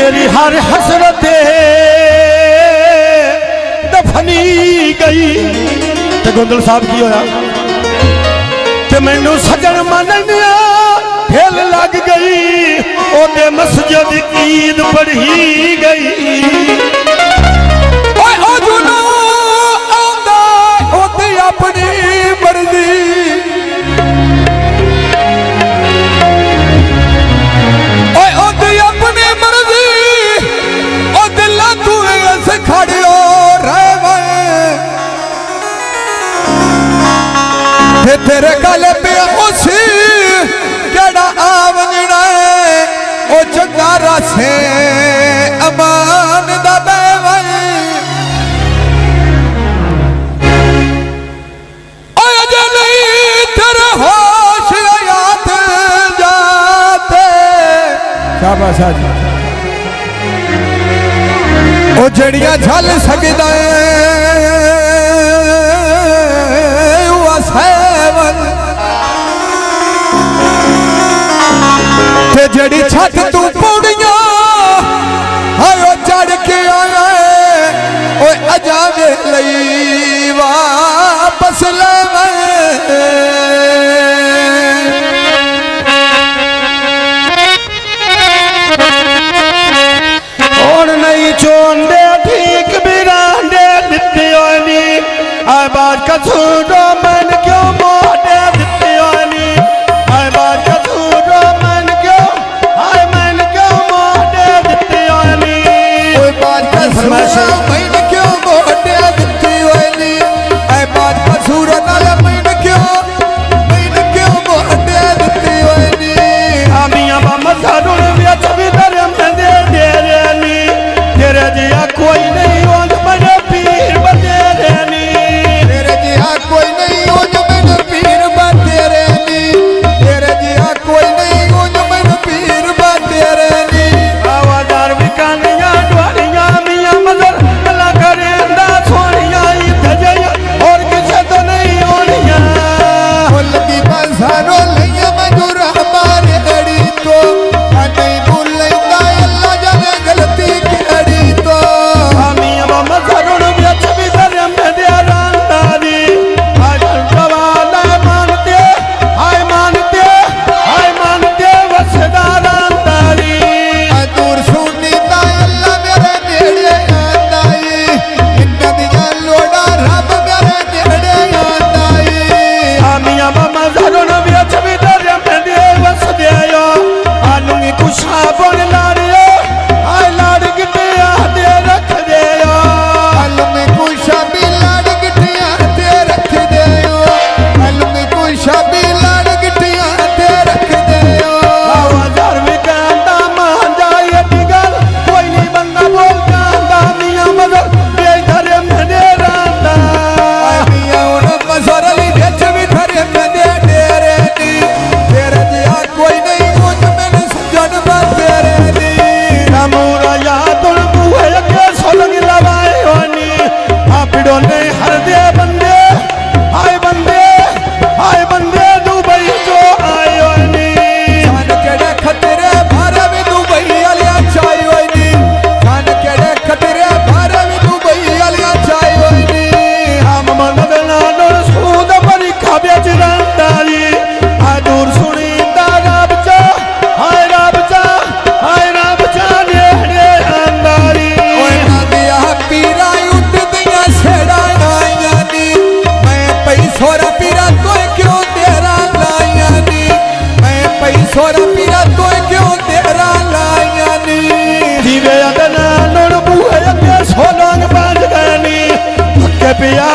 मेरी हर हसरत दफनी गई। ते गोंदल साहब की होया ते मैनू सजन मन हिल लग गई, ओदे मस्जिद ईद पढ़ी गई। अपनी मर्जी अपनी मर्जी ओ दिला तू ऐसे खड़ियो रहे तेरे गले पे उसी केड़ा आवजना ओ चंगारा से अमान दा ओ जड़ियां झल सकदा ते जड़ी छत तू पौड़ियां हायो चढ़ के आया ओ अजावे लई वापस ले चोंदे ठीक बिरांडे दिते ओनी आय बार कसूरो मन क्यों मोटे दिते ओनी आय बार कसूरो मन क्यों मोटे दिते ओनी ओए बार कसूरो मन क्यों मोटे दिते ओनी आय बार कसूरो नाल मन क्यों मोटे दिते ओनी आमिया बामा सारुण व्यच भी धर्म दे देनी तेरे जिया कोई नहीं हो जो मेरे पीर बतेरे नी तेरे जिया कोई नहीं हो जो मेरे पीर बतेरे नी तेरे जिया कोई नहीं हो जो मेरे पीर बतेरे नी आवाज़ार बिकानिया द्वारिया मियां मदर अल्लाह करेंदा सोनिया इधर जाया और किसे तो नहीं होनिया फुल की बसारो लिया मजूर हमारे अड़ी तो नहीं भूलेंदा अल्लाह जाने गलती की तो आमिया बामा सारुण व्यच भी धर्म दे रांदारी आज गवाला मानते वसदा रांदारी दूर सुनी ता अल्लाह मेरे नेड़े आंदाई इन्ना दिया लोड़ा रब मेरे नेड़े आंदाई आमिया बामा सारुण व्यच भी धर्म दे वसदे आयो आलूंगी कुशा बोल लाड़ियो आय लाड़ गिटे आदे रख दे अलमी कुशा भी लाड़ गिटिया ते रख दे अलमी कुशा भी लाड़ गिटिया ते रख दे आवाज़ार में कहता मान जाए दिगल कोई नहीं बंदा बोल कहता मियां मगर बेधरे में दे रांदा मियां उन मसरली बेच भी धरे में दे डेरे नी तेरे जिया कोई नहीं हो जो मैंने सजन बतेरे नी नमूरा यादुल बुहे के सोलंग लवाए होनी आपिड़ों ने हर दे बंदे दुबई जो आए होनी खान केड़े खतरे भारे भी दुबई आलिया चाय होनी खान केड़े खतरे भारे भी दुबई आलिया चाय होनी हम मदद नानोर सूद बरी खाबे चिरंदारी आ दूर सुनी दा रब चा नेड़े अंदारी ओए ना दिया पीरा उठ दिया छेड़ा आया नी मैं पैसोरा पीरा तो क्यों तेरा लाया नी मैं पैसोरा पीरा तो क्यों तेरा लाया नी जीवे अदना नोर बुहे के सोलंग बांध गनी के पिया